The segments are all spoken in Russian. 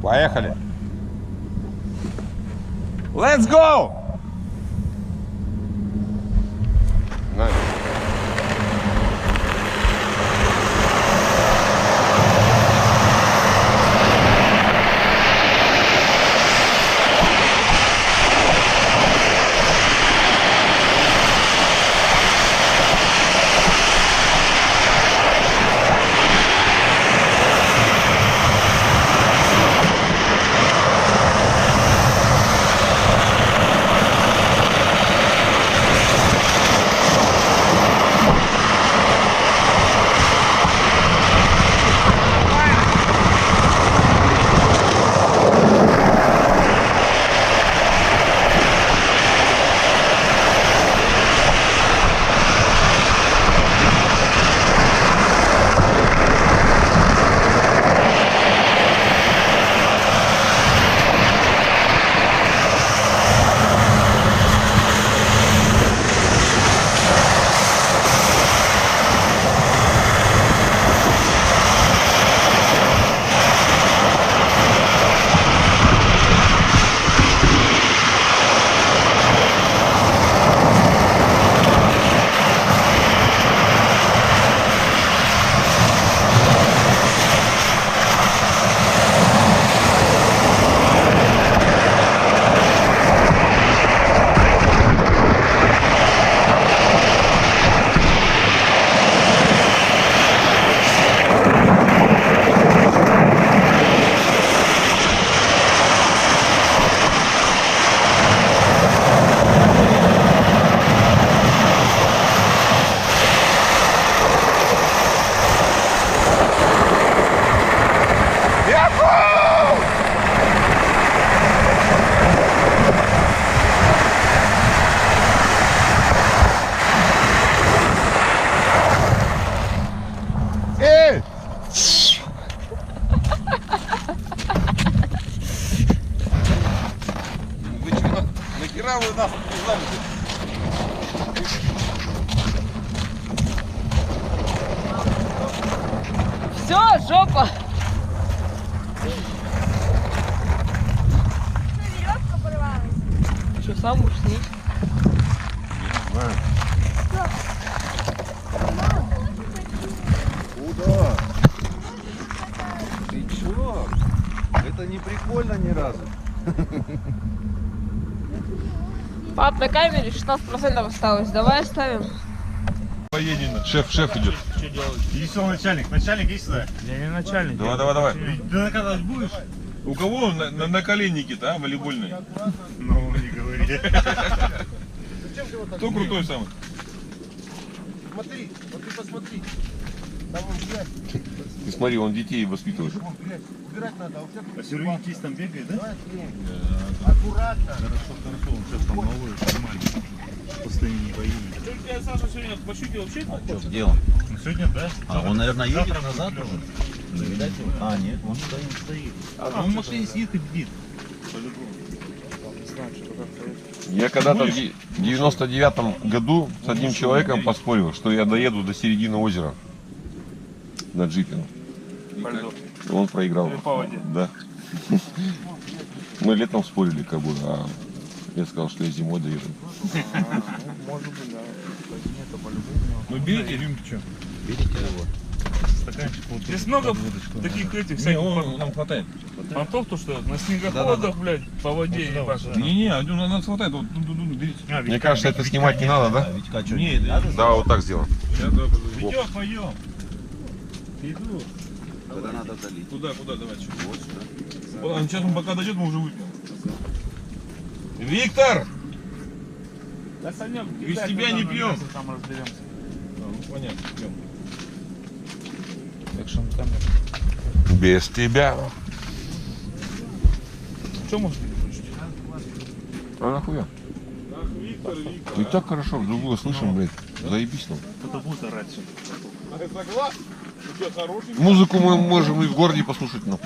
Поехали. Let's go! Nice. Вы нас все, жопа. Веревка порвалась. Что, сам будешь снять? Не знаю. Куда? Ты чё? Это не прикольно ни разу. Пап, на камере 16% осталось. Давай оставим. Поедем. Шеф идет. Что делать? Иди сюда, начальник. Начальник, иди сюда. Я не начальник. Давай. Ты наказать будешь? У кого наколенники-то, а, волейбольные? Ну, не говори. Кто крутой самый? Смотри, вот ты посмотри. Там он грязь. Ты смотри, он детей воспитывает. Вон грязь. Убирать надо, а у тебя тут... А Сервинтис там бегает, да? Давай скорее. Аккуратно. Хорошо, он сейчас там малой, нормально. Постоянно не воюет. Что у тебя, Саша, сегодня по щуке вообще? Где он? Ну, сегодня, да? А он, наверное, едет Завтра назад будет уже? лёжа. Не видать его? А, нет, он Стоит. А он в машине сидит и бдит. По-любому. Я когда-то в 99-м году с одним человеком поспорил, что я доеду до середины озера на джипе. И он проиграл. Или по воде? Да. Мы летом спорили, как бы, а я сказал, что я зимой доеду. Ну берите рюмки, что? Берите его. Стаканчик вот. Здесь много таких этих всяких нам хватает. понтов, то что на снегоходах, блядь, по воде ебашат. Не, нас хватает, вот, берите. А, Мне кажется, это снимать не надо, да? Витька, что, Не, надо? Да, вот так сделаем. Витек, поем. Иду. Тогда надо залить. Куда, давай, что? Вот сюда. Сейчас он пока дойдет, мы уже выпьем. Виктор! Да, Санек, Без тебя не пьем. Там разберемся. Ну, понятно, пьем. Экшн камера. Без тебя. Что можно включить? А нахуя? Виктор. И так хорошо, друг друга слышим, блядь. Заебись нам. Кто-то будет орать сюда. А ты согласен? У тебя хороший? Музыку мы можем и в городе послушать, но.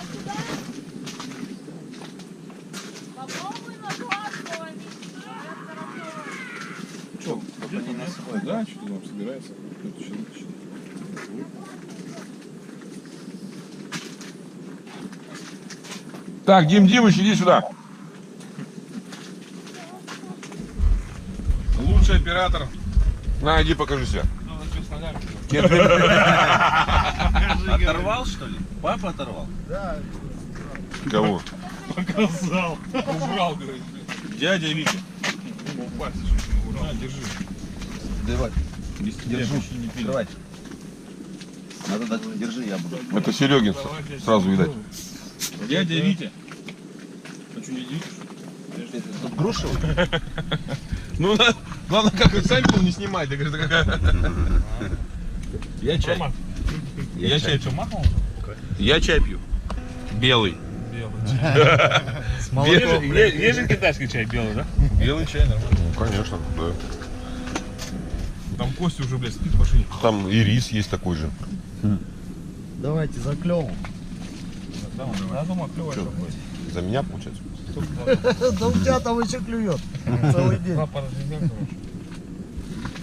Попробуй на гладкого Что? Да, что-то там собирается. Так, Димыч, иди сюда. Лучший оператор. На, иди покажи себя. Оторвал, что ли? Папа оторвал? Да, Кого? Показал. Убрал, говорит. Дядя Витя. Упасть чуть не убрал. На, держи. Давай. Держу. Открывай. Надо дать, держи, я буду. Это Серегин, сразу видать. Дядя Витя. А что, не видишь? Тут груша? Ну, главное, как сами не снимать. Я чай. Я чай что, махнул? Я чай пью. Белый. Белый. Есть же китайский чай белый, да? Белый чай, нормально. Ну, конечно, да. Там Костя уже, блядь, спит в машине. Там и рис есть такой же. давайте за клёву. Я думаю, клевая будет. За меня, получается? Да у тебя там еще клюет целый день. Два пара короче.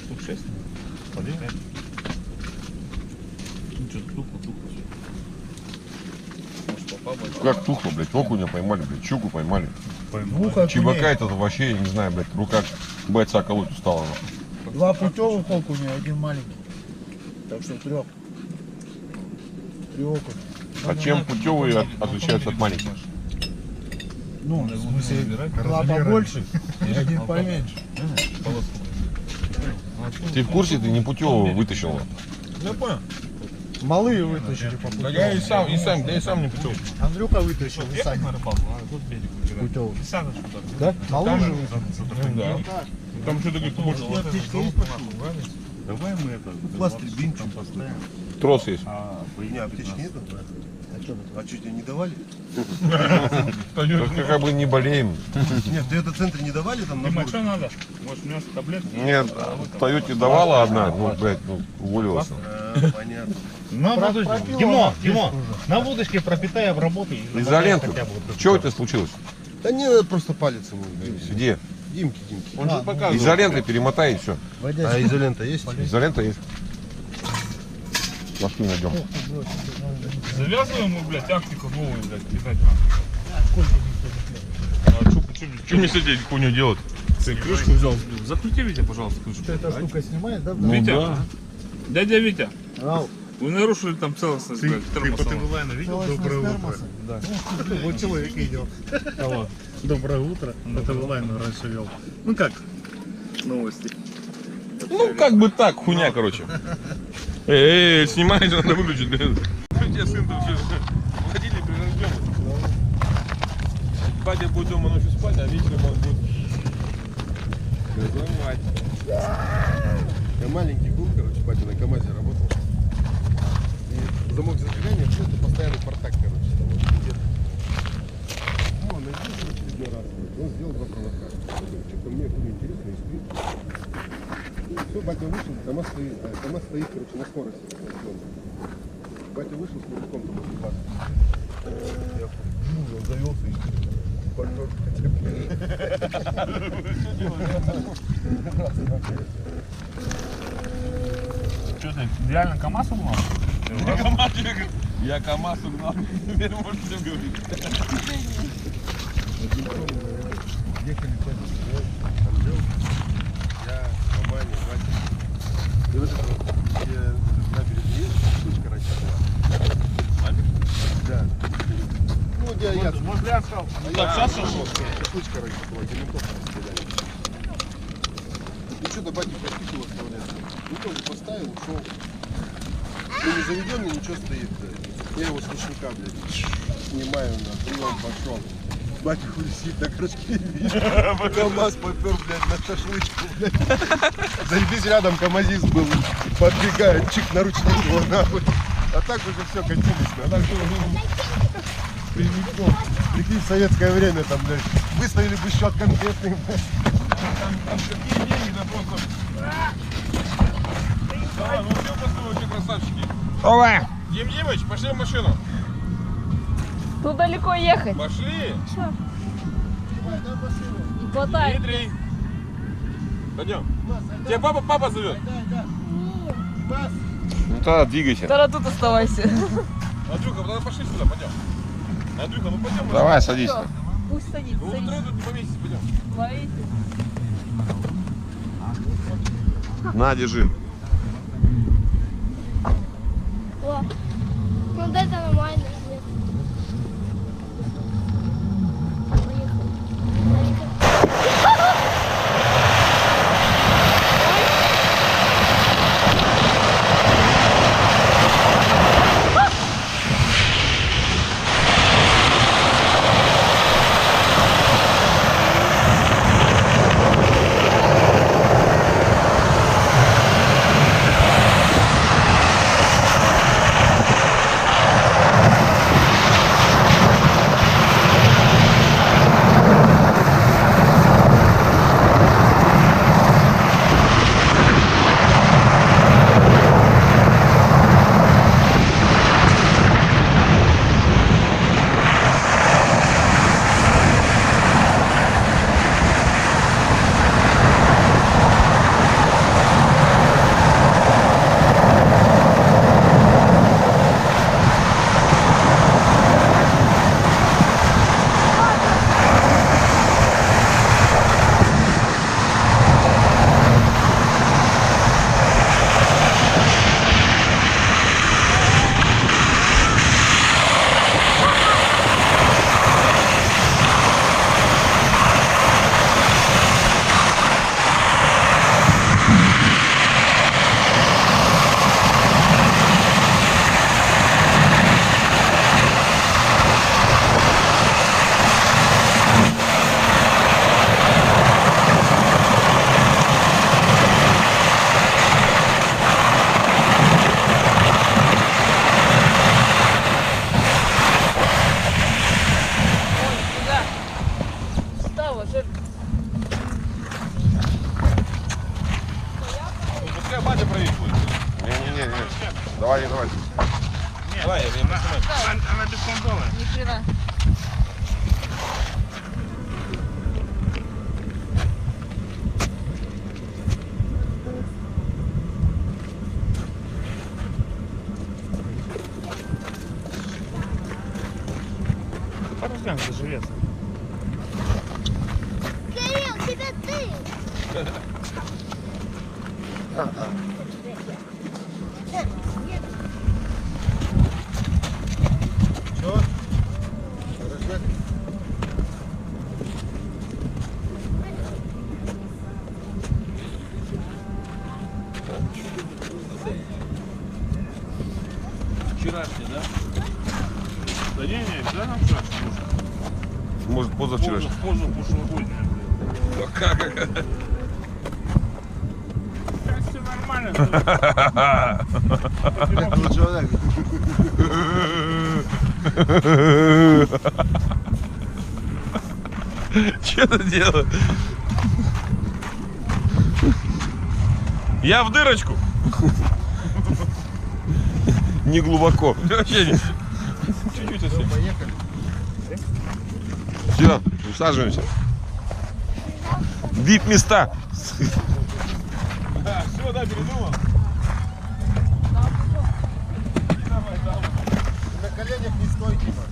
Штук 6. Один. Ну что-то тухло все. Может попробовать? Как тухло, блядь, окуня поймали, блядь, щуку поймали. Двух Чебака окуней. этот вообще, я не знаю, блядь, рука бойца колоть устала. Два путевых окуня, один маленький. Так что трех. Три окуня. А чем путевые отличаются от маленьких? Ну, в смысле, два побольше и один поменьше. Ты в курсе, ты не путевого вытащил? Я понял. Малые вытащили по путевым. я и сам не путевый. Андрюха вытащил, и Саня. Путевый. Да? Малые же вытащили. Да. Там что-то говорит, больше. Давай мы это. Пластырь, бинт поставим. Трос есть. Не, аптечки нету? А что, тебе не давали? Только как бы не болеем. Нет, ты это в центре не давали там? Дима, что надо? Может, мне таблетки? Нет, в Тойоте давала одна, ну, блядь, ну, уволилась. Понятно. На пропила Димо, здесь Димо, уже. на удочке пропитай, обработай. Изоленту. Что у тебя случилось? Да не, просто палец ему. Где? Димки. Он же показывал. Изолентой перемотай и все. А изолента есть? Изолента есть. Пошли найдем. Завязываем мы, блядь, тактику новую, блядь, кидать. Что мне с этой хуйней делать? Ты крышку взял. Закрути, Витя, пожалуйста, крышку. Эта штука снимает, да? Витя, дядя Витя, Ау. вы нарушили там целостность, блядь, Ты по термоса. таймлайну видел? Целостность Доброе утро. термоса? Да. Вот человек идет. Алло. Доброе утро. По таймлайну раньше вел. Ну как? Новости. Ну, как бы так, хуйня, короче. Эй, снимай, надо выключить, блин. Что тебе сын там все? Выходили прирожденный. Батя будет дома ночью спать, а вечером он будет газовать. Я маленький был, короче, батя на КамАЗе работал. И замок зажигания, просто постоянный портак, короче. Там вот где-то. Ну, он найдет очередной раз. Он сделал два проводка. Что-то мне было интересно, и спит. Все, батя вышел, КамАЗ стоит, короче, на скорости. Батя вышел с мужиком там возле базы. Я он завелся и пошел. Что ты, реально КамАЗ угнал? Я КамАЗ угнал. Теперь можно всем говорить. Ехали Андрей, я, маманя, Вася. И вот это вот, где набережная есть, штучка раньше была. Да. Ну, где я... Возле асфальта. Так, сейчас шел. Штучка раньше была, где ментов расстреляли. И что-то батя практику оставляет. Ну, тоже поставил, ушел. Ну, не заведенный, ничего стоит, блядь. Я его с ручника, блядь, снимаю, и он пошел. Батя сидит на крышке, КамАЗ попер, блядь, на шашлычку, блядь. Заебись, рядом КамАЗист был, подбегает, чик, на ручник его, нахуй. А так уже все, катились, нахуй. Прикинь, в советское время там, блядь, выставили бы счет конкретный, блядь. Там такие деньги, да просто... Давай, ну все просто, красавчики. Давай. Димыч, пошли в машину. Тут далеко ехать. Пошли. Не хватает. Дмитрий. Пойдем. Тебя папа зовет. Ну тогда двигайся. Тогда тут оставайся. Андрюха, тогда пошли сюда, пойдем. Андрюха, ну пойдем. Давай, садись. Всё, пусть садится, Вы садится. втроем тут повеситесь, пойдем. Ловите. На, держи. О, ну вот это нормально. Нет. Става, жир. Ну, пускай батя проедет. Не-не-не. Давай, давай. Давай, я поснимаю. Она без контроля. Ни хрена. Парусняк за железо. Кирилл, тебя ты. Вчерашний, да? Да не, да нам что? Может, позавчера. Позу прошлогоднюю. Как? Все нормально. Был человек. Что ты делаешь? Я в дырочку. Не глубоко. Вообще не. Чуть-чуть совсем. Поехали. Все, усаживаемся. Вип-места. Да, все, да, передумал. На коленях не стой, типа.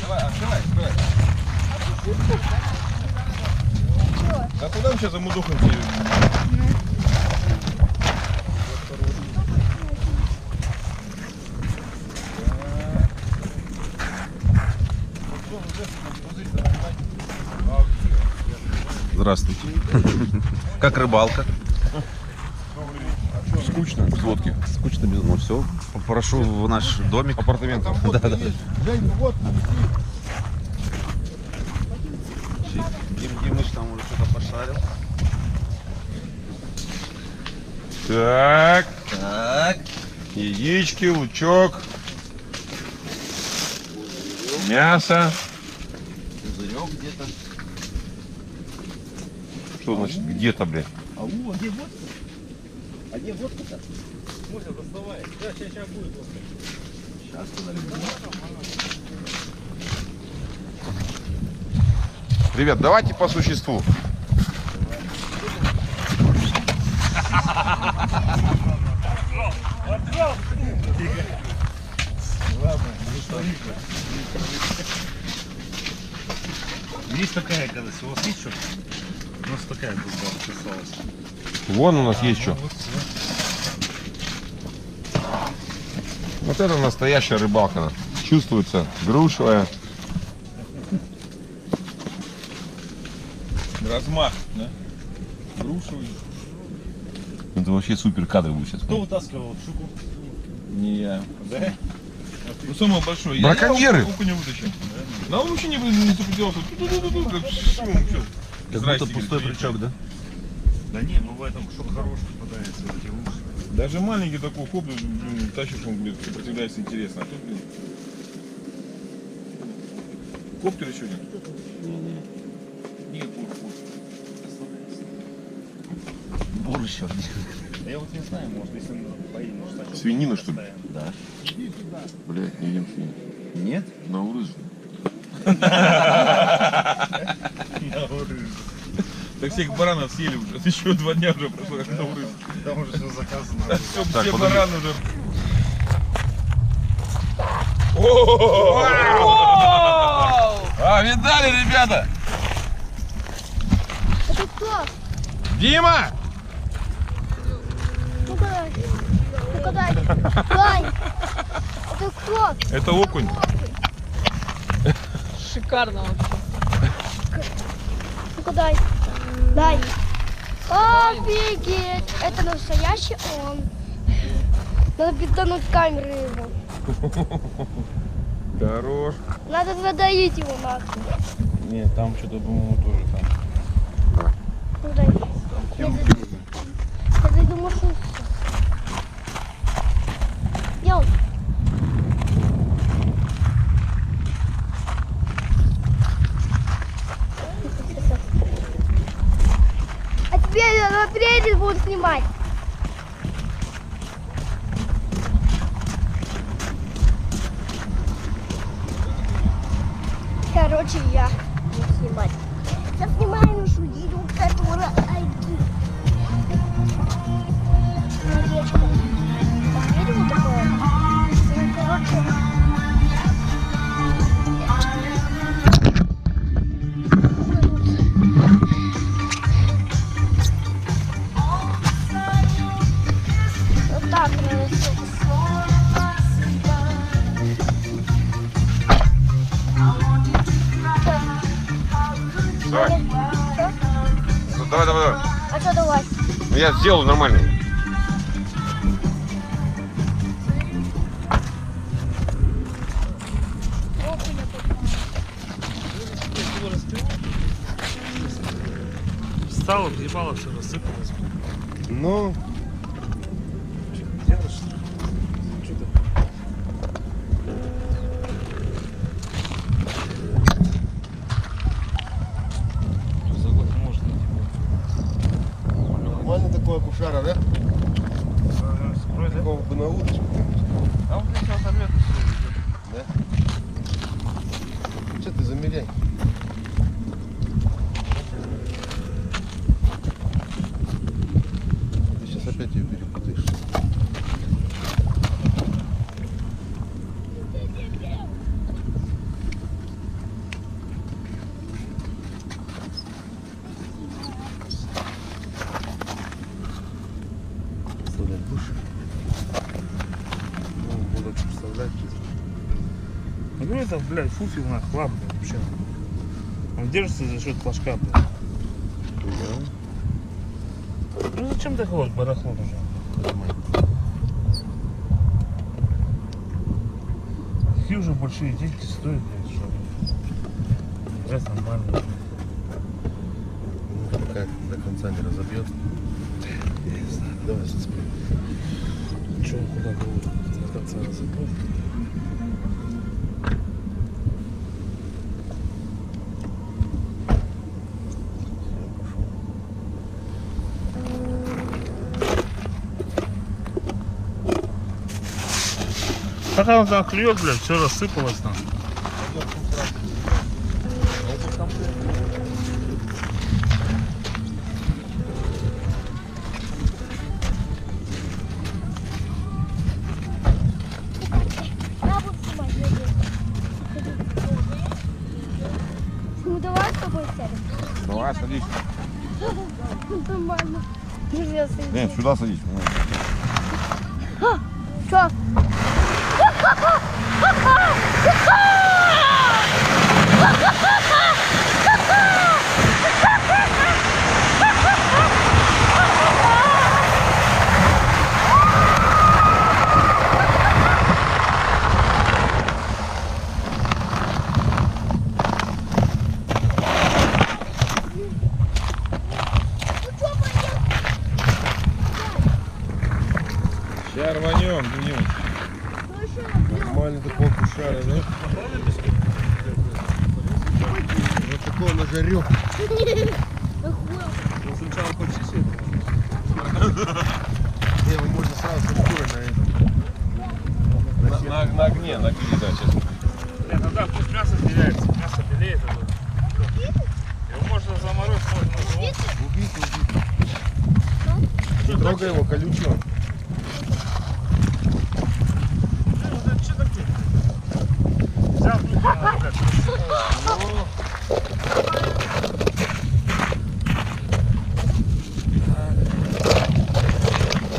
Давай, открывай. А куда мы сейчас замудохаемся? Здравствуйте. Как рыбалка? Скучно, без лодки. Скучно, ну все. Прошу в наш домик. Апартаментов. Да. Димыч там уже что-то пошарил. Так, Так. яички, лучок, мясо. Пузырек где-то. Что значит где-то, блядь? А где водка? А где водка-то? Сейчас подожди. Ребят, давайте по существу. Есть такая, когда у вас есть что? У нас такая тут осталась. Вон у нас есть что. Вот это настоящая рыбалка. Чувствуется грушевая. Размах, да? Грушевый. Это вообще супер кадр будет сейчас. Кто вытаскивал щуку? Не я. Да? Ну, самое большое. Браконьеры? Я не вытащил. Да он вообще не сопротивлялся. Как шум, всё. Как Здрасте, будто пустой говорит, крючок, да? Да не, бывает там что-то хорошее попадается, эти лучше. даже маленький такой хоп, тащишь, он, блин, сопротивляется интересно. А тут, блин, коптер еще нет? Нет, Бур еще. Да я вот не знаю, может, если он поедет, может, сначала Свинина, что ли? поставим. Да. Блядь, не ем свинину. Нет? На урыз. На урыз. Так всех баранов съели уже. Еще 2 дня уже прошло, как на урыз. Там уже все заказано. Все, Так, все подожди. бараны уже. А, видали, ребята? Это кто? Дима! Ну-ка дай. Ну-ка дай. Дай. Это кто? Это окунь. Шикарно вообще. Ну-ка дай. Дай. Офигеть. Это настоящий он. Надо пиздануть камеры его. Хорош. Надо задоить его нахуй. Нет, там что-то, по-моему, тоже там. Ну дай. Я зайду в машину. Йоу. А теперь на трейлер будут снимать. Короче, я буду снимать. Я снимаю нашу еду, которая айги. Молодечко. Видите вот такое? Ну, короче. Вот так надо. Давай. Что? Давай. А что давай? Ну, я сделаю нормально. Встало, въебало, все рассыпалось. Ну, Делаешь, что ли? Что ты? За год можно. Нормально такой акушара Пара, да? Скрой, да? Такого бы на удочку. А он здесь оторвет и все. Да? Что ты замеряй? Ты сейчас опять ее перепутаешь. Вставлять будешь? Ну, буду вставлять. Ну это, блядь, фуфел на хлам, блядь, вообще. Он держится за счет флажка, блядь. Ну зачем ты ходишь, барахло уже? Какие уже большие деньги стоят, блядь, что? Это нормально. Пока до конца не разобьет. Я не знаю. Давай заспим. Че он куда будет? До конца разобьет. Пока он там клюет, блядь, все рассыпалось там. Я буду снимать. Ну давай с тобой сядем. Давай, садись. Нормально. Нельзя садиться. Нет, сюда садись. Чё? Сейчас рванем, Денис. Нормально такого кушара, да? Вот такого нажарек. Ну сначала почистить. Его можно сразу со шкурой на этом. На огне, да, сейчас. Нет, ну да, пусть мясо теряется, мясо белеет. Его можно заморозить, можно Убить. Не трогай его, колючего. Что такое? Взял, блядь.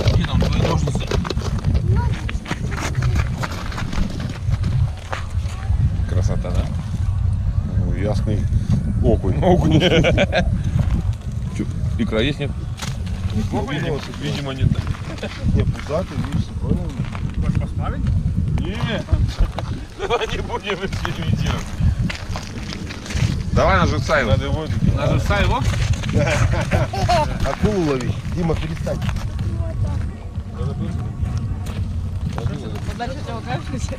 Какие там твои ножницы? Красота, да? Ну, ясный окунь. Окунь. Чё, икра есть, нет? Видимо, Видимо, нет. не пузатый, видишь, понял? Хочешь посмотреть? Не, давай не будем экспериментировать. Давай на живца его. Надо его. На живца его? Акулу лови. Дима, перестань. Подальше от него кашляйся.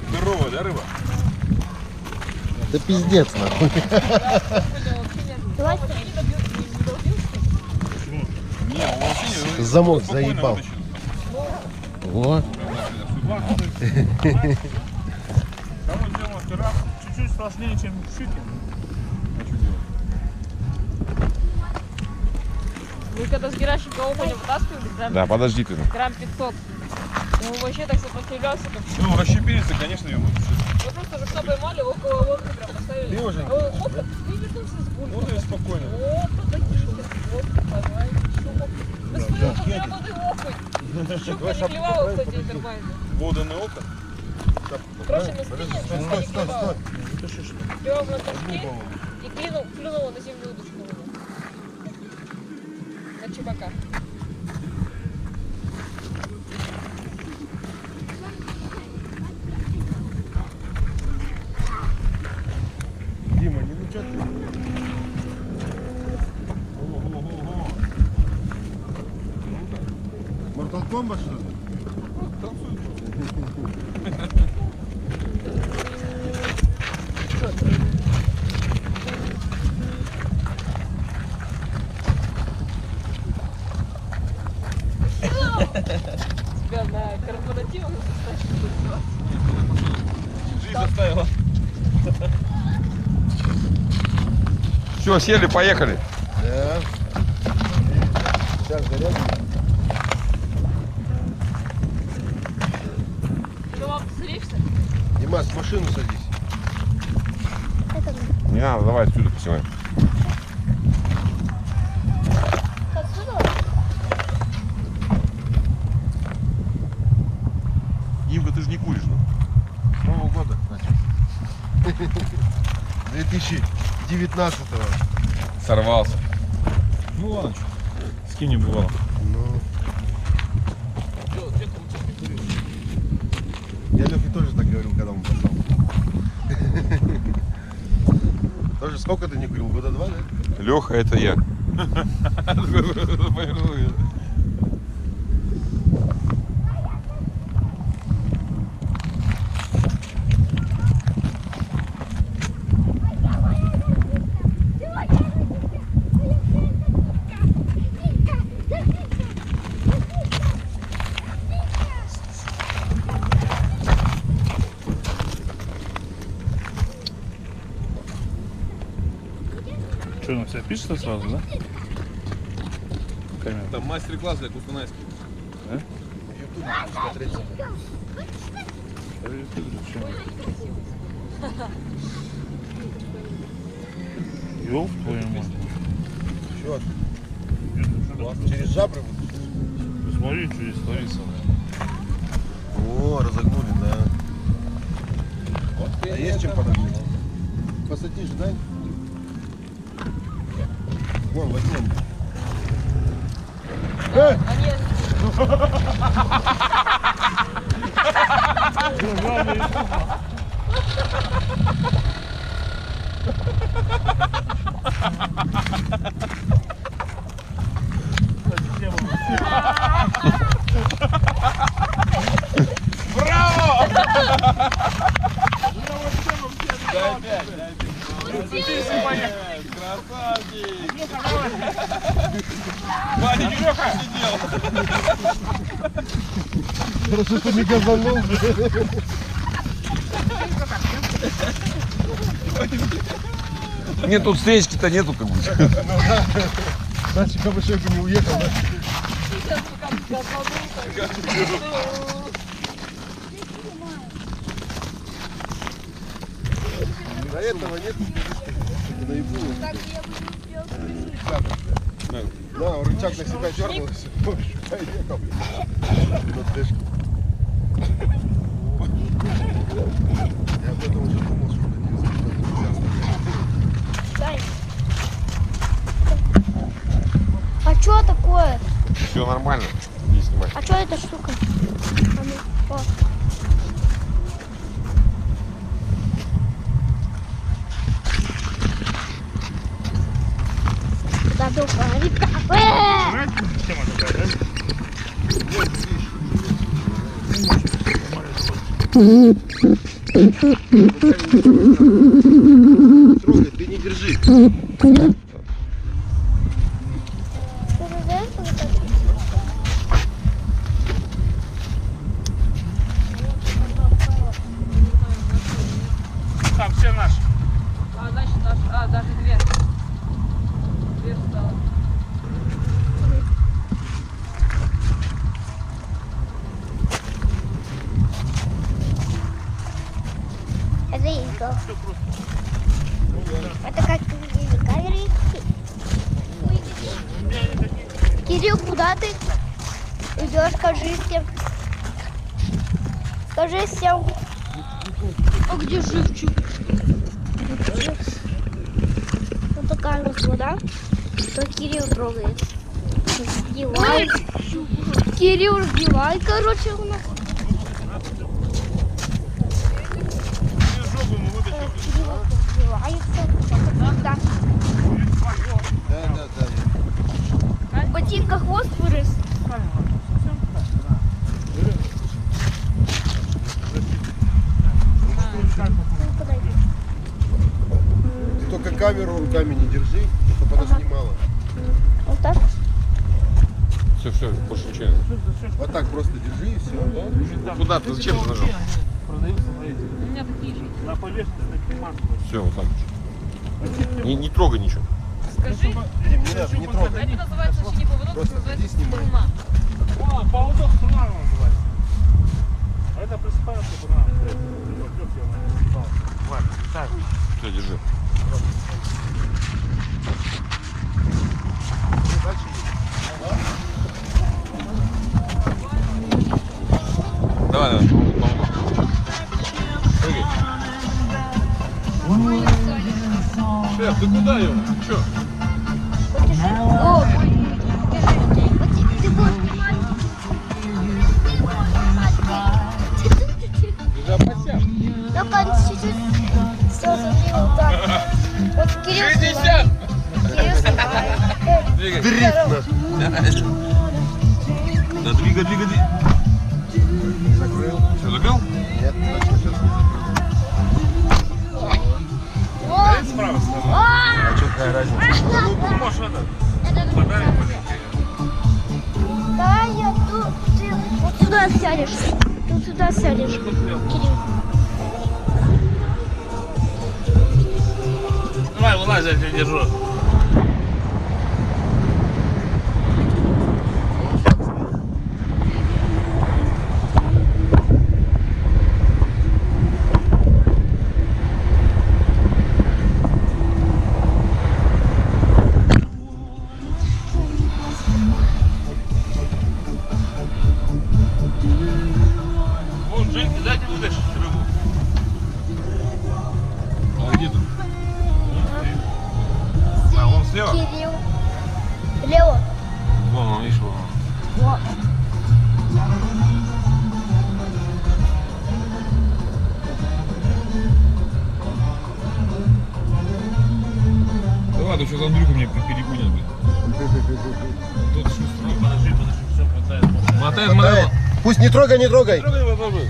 Здорово, да, рыба? Да пиздец, нахуй. Давай. Не, он вообще не. Замок Спокойно заебал. вытащил. Вот. Там вот делаем операцию чуть-чуть сложнее, чем щуки. Вы когда с гиращика окуня вытаскивали, Да, подожди ты. грамм 500. Он вообще так сопротивлялся, как Ну, расщепились, конечно, ее можно. вы просто же что поймали, около лодки прям поставили. Ты уже? А он хоп, и вернулся с булькой. Вот и спокойно. Опа, такие вот, давай, щуку. Да спрыгнул, я буду окунь. Щука не клевала, кстати, нормально. Воданное око. Короче, на спине щука не клевала. Это что? Клевал на торчке и клюнула на землю удочку. На чебака. Дима, не ну что ты? Mortal Kombat, что ли? Тебя на корпоративах заставили. Жизнь заставила. Все, сели, поехали. Да. Сейчас зарядим. Ты вам посадишься? Димас, в машину садись. Не надо, давай отсюда поснимаем. Димка, ты же не куришь, ну? С Нового года, значит. 2019-го. Сорвался. Ну ладно, что. С кем не бывало. Ну. Я Лёхе тоже так говорил, когда он пошел. Тоже сколько ты не курил? Года 2, да? Леха, это я. Что, на себя пишется сразу, да? Камера. Там мастер-класс для Кустанайска. В Ютубе смотреть. Ёлк твою мать. Чё? Через жабры будешь? Смотри, что здесь творится. О, разогнули, да. А есть чем подогнуть? Посадишь, да? Вон, возьмем. Хорошо, что не газанул. Нет, тут встречки-то нету как бы. Значит, как человек не уехал, да? Сейчас пока До этого нет, наебу. Да, рычаг на себя дернул, поехал. Я об этом уже думал, что нельзя оставлять. А что такое? Все нормально. Не снимай. А что эта штука? А ну, о. Да, Тема такая, да? Трогай, ты не держи. Там все наши. А, значит, наш... А, даже дверь. Дверь встала. Это Игорь. Это как камеры. Кирилл, куда ты идешь? Скажи всем. Скажи всем. А где живчик? Вот такая вот вода. То Кирилл трогает. Раздевай. Кирилл раздевай, короче, у нас. Да. Да. В ботинках хвост вырос. Ты только камеру руками не держи, чтобы она снимала. Вот так. все, больше ничего нет. Вот так просто держи и все. Куда ты? Зачем ты нажал? Продаются, смотрите. У меня такие же. На поверхности такие маски. Все, вот так. Не трогай ничего. Скажи, Не надо, не трогай. это называется вообще не поводок, это Просто называется иди снимай. струна. О, поводок струна называется. А это присыпается струна. Ладно, так. Все, держи. Дальше едем. Давай. Шеф, ты куда его? Че? О, ты будешь только чуть-чуть все смотри вот так. Вот Кирилл снимает. Кирилл снимает. Двигай. Дрифт Да, двигай. закрыл. Все, закрыл? Нет, точно сейчас не закрыл. Вот. Справа стороны. А, А что какая разница? Ну, может, это. Подарим давай я тут, ты вот сюда сядешь. Ты сюда сядешь, Кирилл. Давай, вылазь, я тебя держу. Вон, Женька, дайте вытащить рыбу. А где ты? А, вон слева? Кирилл. Лео. Вон он, видишь, вон он. Вот. Да ладно, что за Андрюха мне перегонит, блин. Тот шустрый. Подожди, все, хватает. Мотает, Хватает. Пусть не трогай, не трогай. Трогай его, попробуй.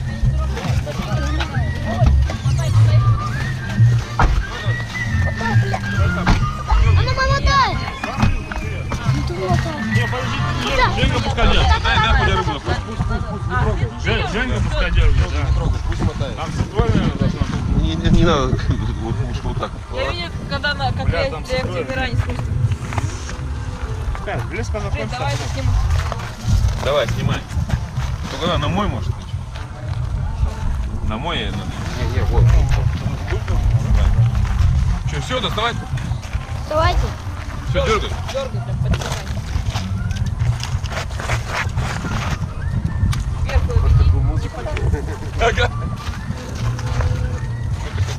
Она момотает. Ну ты момотает. Не, подожди, Женька пускай держит. Дай хоть рыбу. Женька пускай держит, да. Трогай, пусть мотает. Там ситуация должна быть. Не надо, вот так. Я видел, когда на как Бля, я там для строй. ранее спустил. Кать, влез по Жень, закончиться. давай это сниму. Давай, снимай. Только на мой, может быть. На мой надо. Не, вот. Что, все, доставай? Давайте. Все, дергай. Дергай прям, поднимай. Сверху веди. Ага.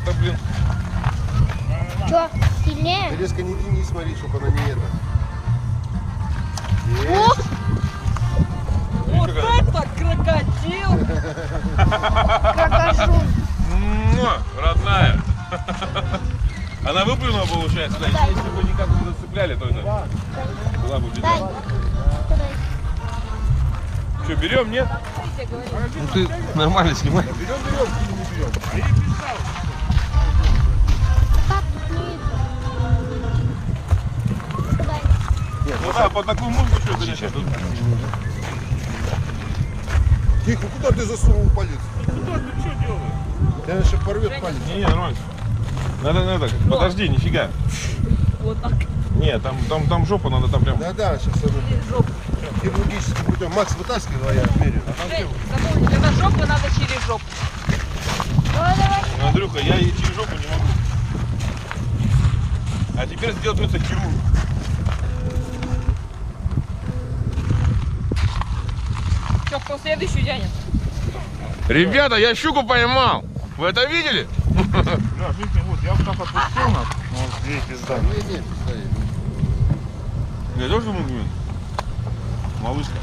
Да, блин. Что, сильнее? Ты резко не смотри, чтобы она не это. О, Вот это крокодил! крокожун. Родная. Она выплюнула, получается. Да, если бы никак не зацепляли, то это была бы Дай. беда. Давай. Что, берем, нет? Я говорю. Ну ты нормально снимай. Берем, или не берем? Как тут не видно? Дай. Ну да, под такую музыку что, конечно, тут. Тихо, куда ты засунул палец? Куда ты что делаешь? Тебя сейчас порвет палец. Не, нормально. Надо, подожди, нифига. Вот так. Не, там жопа, надо там прям. Да, сейчас она Жопу. хирургическим путем. Макс, вытаскивай, я отмерю. Жень, запомни, когда жопа, надо через жопу. Давай, давай. Андрюха, я и через жопу не могу. А теперь сделать придется хирург. Все, кто следующий тянет? Ребята, я щуку поймал. Вы это видели? Бля, видите, вот, я вот так отпустил нас. Вот, видите, пизда. Не, пизда. Я тоже могу? Малышка.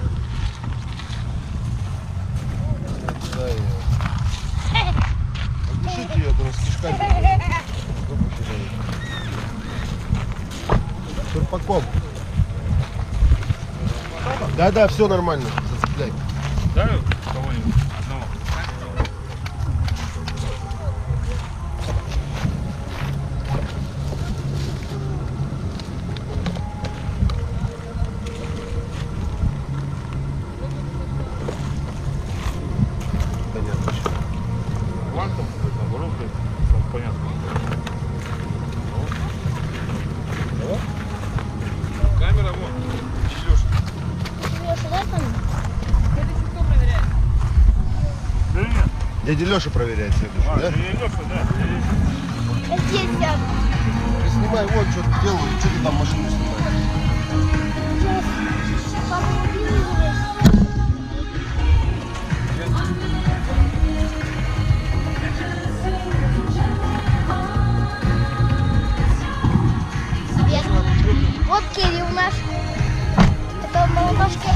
Пизда ее. Отпишите ее, там с кишками. Черпаком. Да, все нормально. Зацепляй. Да, кого-нибудь? Одного. Дядя Леша проверяет следующий, да? Здесь я. Ты снимай, вот что ты делаешь, что ты там машину снимаешь. Вот Кирилл наш. Это молоточки.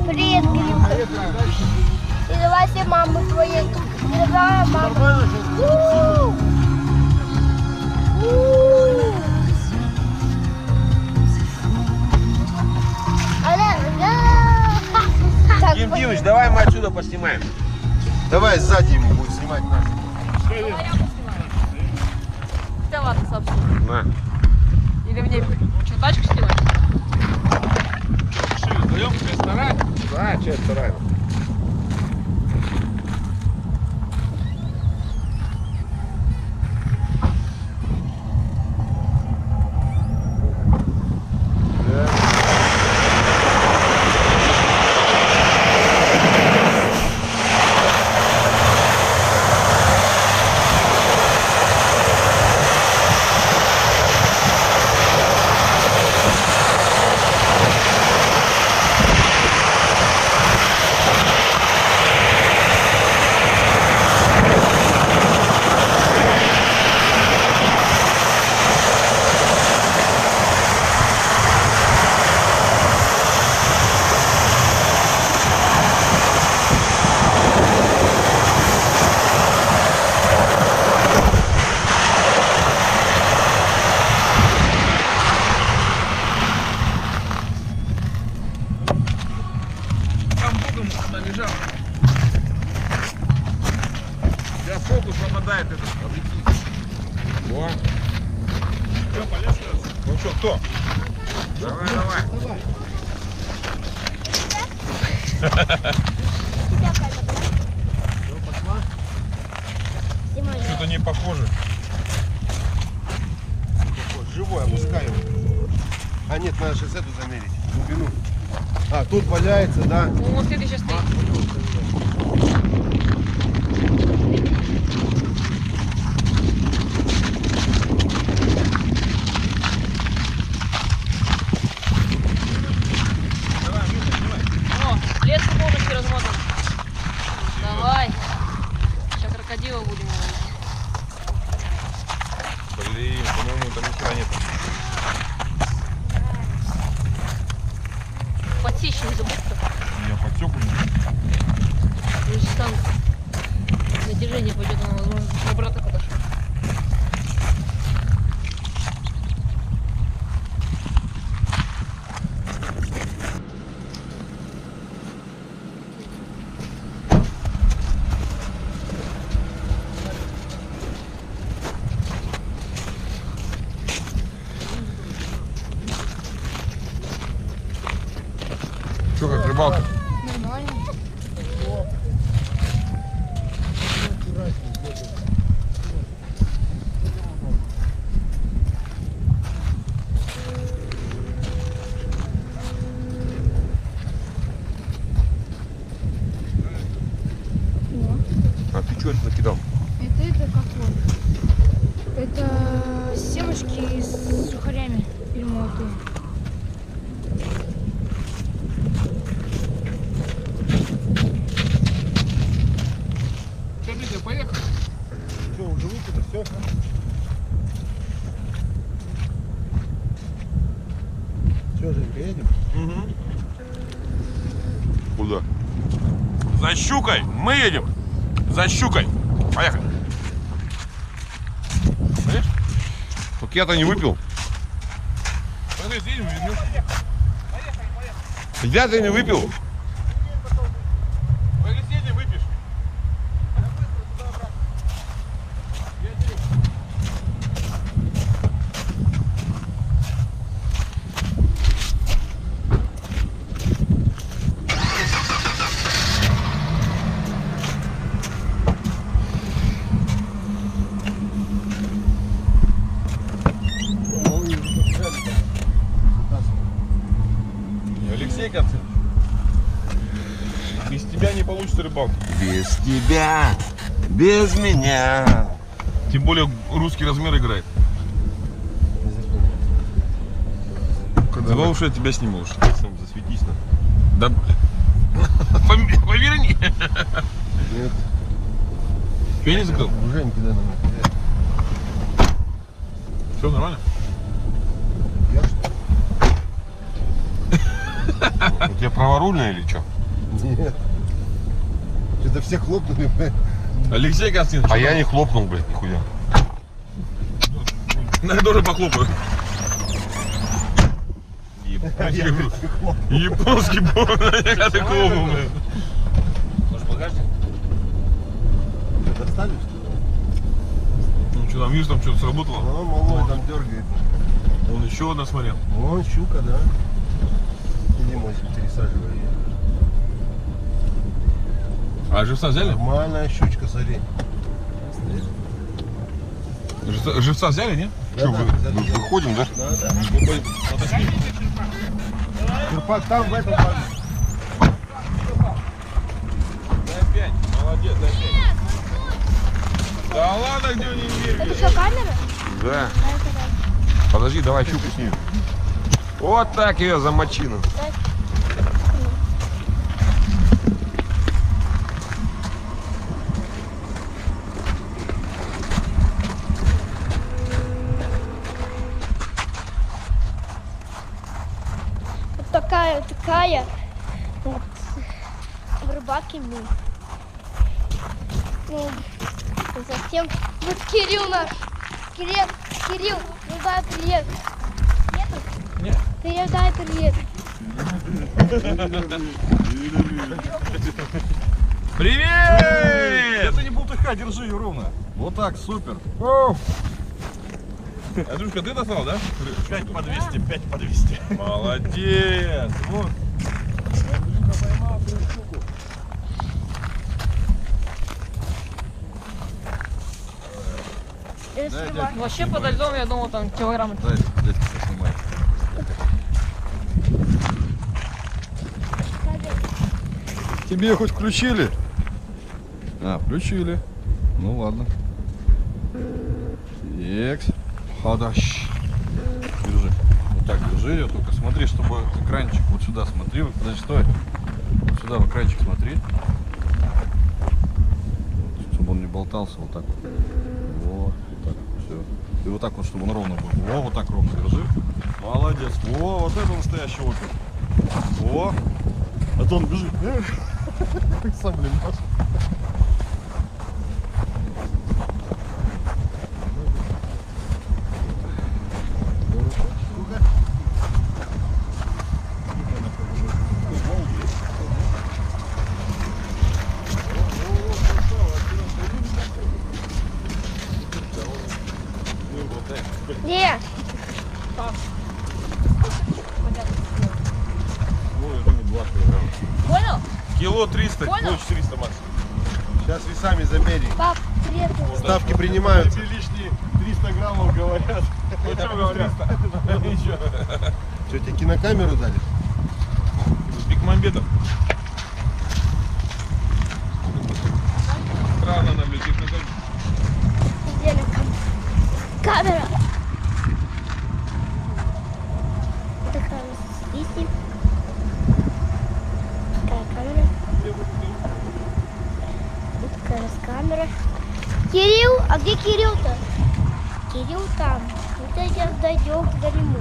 Привет, Кирилл. Передавай все мамы твоей. Передавай маму. Дим Димыч, давай мы отсюда поснимаем. Давай сзади ему будет снимать нас. Да ладно, собственно. На. Или мне что, тачку снимать? Решили вдвоем ресторан? Да, часть вторая. Фокус попадает этот объектив. Во. Что, полез? Ну что, кто? Давай, давай. Что-то не похоже. Живой, опускай его. А нет, надо сейчас эту замерить, глубину. А, тут валяется, да? Ну, следующий стоит. О, лес полностью размотан. Давай. Сейчас крокодила будем ловить. Блин, по-моему, там ни хера нет. Подсечь не забудь. Я подсек уже. Если там натяжение пойдет, она, возможно, обратно подошла. Что, как рыбалка? Нормально. А ты что это накидал? Это как вот? Это семечки с сухарями перемолотые. Что, Митя, поехали? Все, уже выпито, все. Что, Женька, едем? Угу. Куда? За щукой! Мы едем! За щукой! Поехали! Понимаешь? Так я-то не выпил. Пойдем, съедем, вернемся. Я-то не выпил. Пойдем, съедем, выпьешь. Алексей, как ты? место рыбалки. Без тебя, без меня. Тем более русский размер играет. Давай уж я тебя сниму уж. Сам засветись на. Да, поверни. Нет. Что я не закрыл? Женька, да, нам. Все нормально? Я что? У тебя праворульная или что? Нет. Что-то все хлопнули, блядь. Алексей Константинович. А я не хлопнул, блядь, нихуя. Ну, я тоже похлопаю. Японский бомб, я ты хлопнул, блядь. Может, багажник? Это доставишь? Ну что там, видишь, там что-то сработало? Ну, малой там дергает. Он еще одна смотрел. Вон щука, да. Иди, Мозик, пересаживай ее. А живца взяли? Нормальная щучка, смотри. Живца взяли, нет? Что, Выходим, да? Черпак там, в этом. Дай 5, молодец, дай 5. Да ладно, где они не Это что, камера? Да. Подожди, давай щуку снимем. Вот так ее замочину. Вот такая. Вот. Рыбаки мы. Ну, затем вот Кирилл наш. Кирилл, передай привет. Нету? Нет. Передай привет. Привет! Это не бултыха, держи ее ровно. Вот так, супер. Андрюшка, ты достал, да? 5 по 200, 5 по 200. Молодец! Вот. Вообще подо льдом, я думал, там килограмм. Дай, дядька поснимай. Тебе хоть включили? А, включили. Ну ладно. Екс. Ходащ. Держи. Вот так держи ее, только смотри, чтобы экранчик вот сюда смотри. Подожди, стой. Вот сюда в экранчик смотри. Вот, чтобы он не болтался, вот так вот. Вот так, все. И вот так вот, чтобы он ровно был. Во, вот так ровно держи. Молодец. Во, вот это настоящий опыт. Во. А то он бежит. Сам, блин, Маша. Не, Понял? Кило 300, Понял? кило 400 максимум. Сейчас весами замерим. пап, привет. Ставки принимаются. Лишние 300 граммов говорят. Это говорят. Ничего. Что, тебе кинокамеру дали? Бекмамбетов. Странно нам летит на камеру. Где на камера? Такая висит. Такая камера. Вот такая раз камера. Кирилл, а где Кирилл-то? Кирилл там. Вот сейчас дойдем к нему.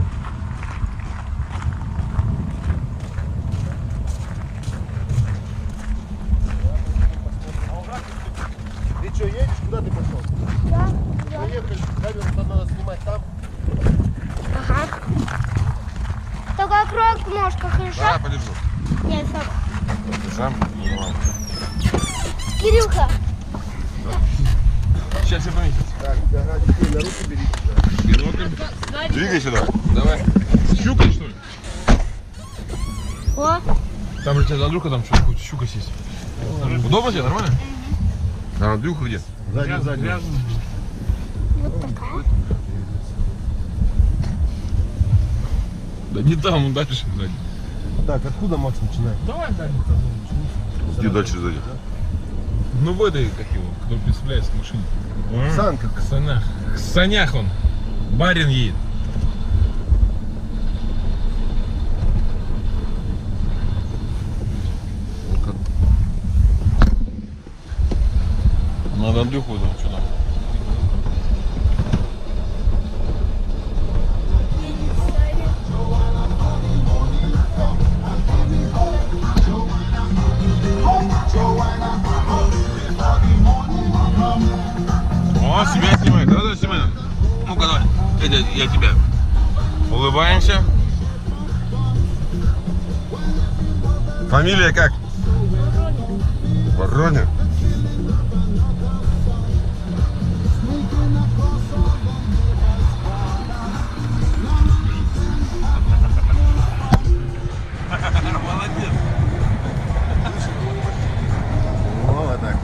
Ты что, едешь? Куда ты пошел? Да, Поехали, камеру там надо снимать там. Ага. Только открой окножко, хорошо? Да, подержу. Нет, сам. Сам? Кирюха, Сейчас я поместится. Так, ага, детей на руки берите. Бинокль. Двигай сюда. Давай. Щука, что ли? о, Там же у тебя Андрюха, там что-то хоть щука сесть. Удобно тебе, нормально? А Андрюха где? Сзади. вот такая. Да не там, он дальше сзади. Так, откуда Макс начинает? Давай, Даня, Иди дальше сзади. Ну в этой, как его, кто представляется в машине. Санка. Санях. Санях он. Барин едет. Надо Андрюху там, что там. О, себя снимает, да, снимай. Ну-ка, давай, я тебя. Улыбаемся. Фамилия как? Воронин. Молодец. Вот так.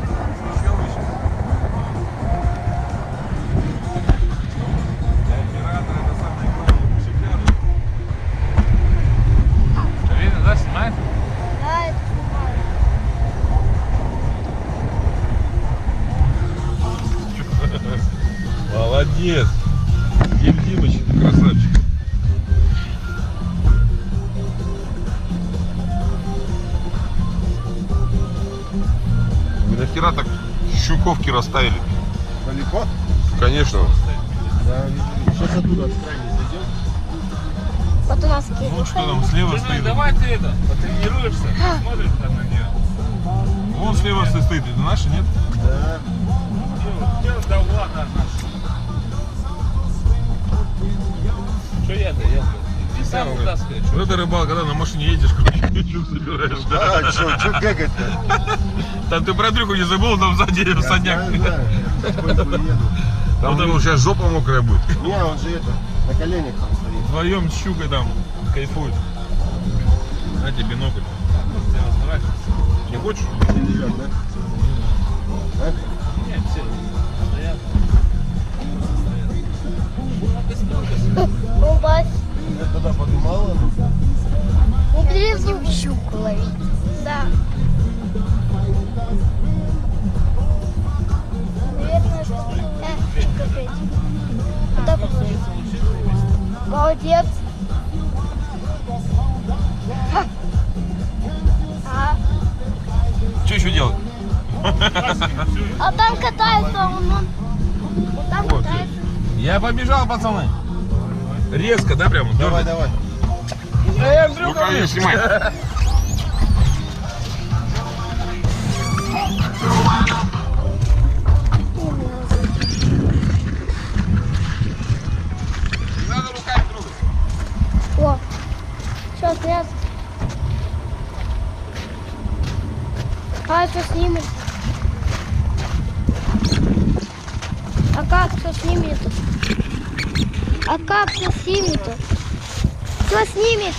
Видно, да, снимает? Да, это снимаю. Молодец. Дим Димыч, красавчик. Вы нахера так щуковки расставили? Далеко? Конечно. Да. Сейчас оттуда от крайней зайдем. Вот у нас Ну Кирюха. что там слева стоит? Давай ты это, потренируешься, смотришь там на нее. Вон слева стоит, это наша, нет? Да. Да ладно, Что я-то, Ты сам вытаскиваешь. Вот это рыбалка, когда на машине едешь, короче, щук собираешь. Да, что бегать-то? Там ты про Андрюху не забыл, там сзади саняк. Там ну, сейчас жопа мокрая будет. Не, он же это, на коленях там стоит. Вдвоем с щукой там кайфует. На тебе бинокль. Не хочешь? Идет, да? А? Нет, все. Убавь. Я туда поднимала. Интересно щуку ловить. Да. Наверное, что... капец. Куда положить? Молодец. А, Что еще делать? а там катается он. Вот там Вот. катается. Я побежал, пацаны. Резко, да, прям? Давай, давай. Андрюха, Ну-ка, снимай. Не надо руками трогать. О, сейчас раз. А это снимет. А как все снимет? А как все снимет? Все снимет?